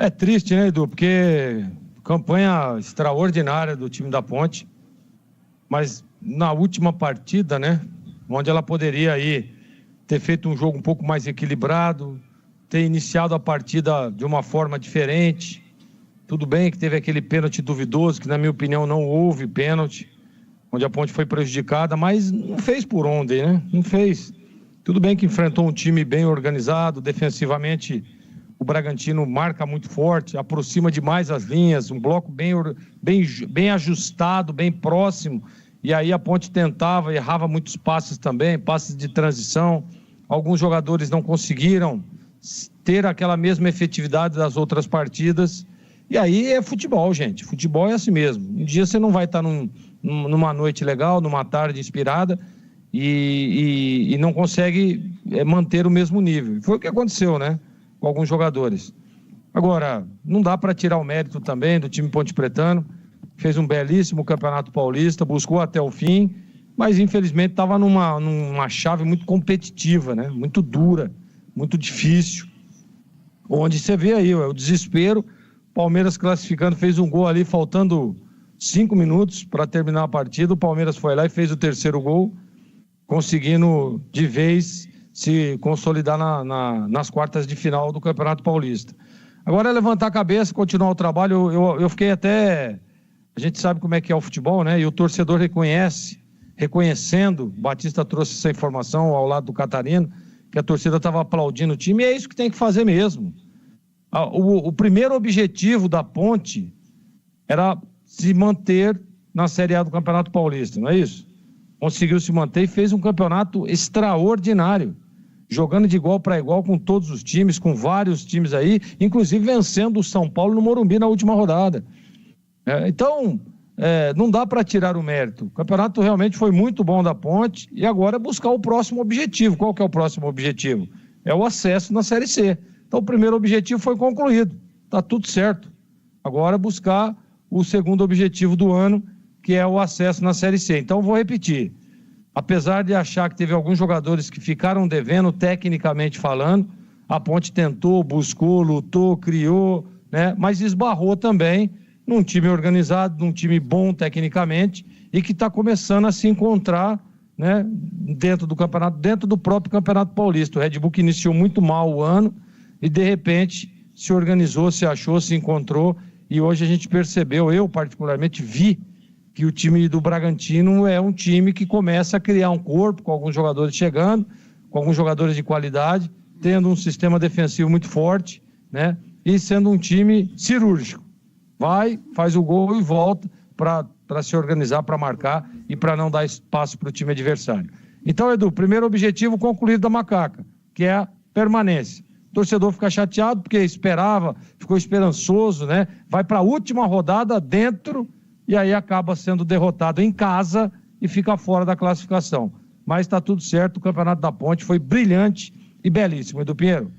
É triste, né, Edu? Porque campanha extraordinária do time da Ponte, mas na última partida, né, onde ela poderia aí ter feito um jogo um pouco mais equilibrado, ter iniciado a partida de uma forma diferente. Tudo bem que teve aquele pênalti duvidoso, que na minha opinião não houve pênalti, onde a Ponte foi prejudicada, mas não fez por onde, né? Não fez. Tudo bem que enfrentou um time bem organizado, defensivamente o Bragantino marca muito forte, aproxima demais as linhas, um bloco bem ajustado, bem próximo, e aí a Ponte tentava, errava muitos passes também, passes de transição. Alguns jogadores não conseguiram ter aquela mesma efetividade das outras partidas. E aí é futebol, gente. Futebol é assim mesmo. Um dia você não vai estar numa noite legal, numa tarde inspirada e não consegue manter o mesmo nível. Foi o que aconteceu, né? Com alguns jogadores. Agora, não dá para tirar o mérito também do time pontepretano. Fez um belíssimo Campeonato Paulista, buscou até o fim, mas infelizmente estava numa chave muito competitiva, né? Muito dura, muito difícil. Onde você vê aí o desespero. Palmeiras classificando, fez um gol ali, faltando 5 minutos para terminar a partida. O Palmeiras foi lá e fez o terceiro gol, conseguindo de vez se consolidar nas quartas de final do Campeonato Paulista. Agora é levantar a cabeça, continuar o trabalho. Eu fiquei até... A gente sabe como é que é o futebol, né? E o torcedor reconhecendo, o Batista trouxe essa informação ao lado do Catarino, que a torcida estava aplaudindo o time, e é isso que tem que fazer mesmo. O primeiro objetivo da Ponte era se manter na Série A do Campeonato Paulista, não é isso? Conseguiu se manter e fez um campeonato extraordinário, jogando de igual para igual com todos os times, com vários times aí, inclusive vencendo o São Paulo no Morumbi na última rodada. Então, não dá para tirar o mérito. O campeonato realmente foi muito bom da Ponte e agora é buscar o próximo objetivo. Qual que é o próximo objetivo? É o acesso na Série C. Então, o primeiro objetivo foi concluído. Está tudo certo. Agora, buscar o segundo objetivo do ano, que é o acesso na Série C. Então, vou repetir. Apesar de achar que teve alguns jogadores que ficaram devendo, tecnicamente falando, a Ponte tentou, buscou, lutou, criou, né? Mas esbarrou também num time organizado, num time bom tecnicamente e que está começando a se encontrar, né, dentro do campeonato, dentro do próprio Campeonato Paulista. O Red Bull que iniciou muito mal o ano e de repente se organizou, se achou, se encontrou e hoje a gente percebeu, eu particularmente vi que o time do Bragantino é um time que começa a criar um corpo com alguns jogadores chegando, com alguns jogadores de qualidade, tendo um sistema defensivo muito forte, né, e sendo um time cirúrgico. Vai, faz o gol e volta para se organizar, para marcar e para não dar espaço para o time adversário. Então, Edu, primeiro objetivo concluído da Macaca, que é a permanência. O torcedor fica chateado porque esperava, ficou esperançoso, né? Vai para a última rodada dentro e aí acaba sendo derrotado em casa e fica fora da classificação. Mas está tudo certo, o Campeonato da Ponte foi brilhante e belíssimo, Edu Pinheiro.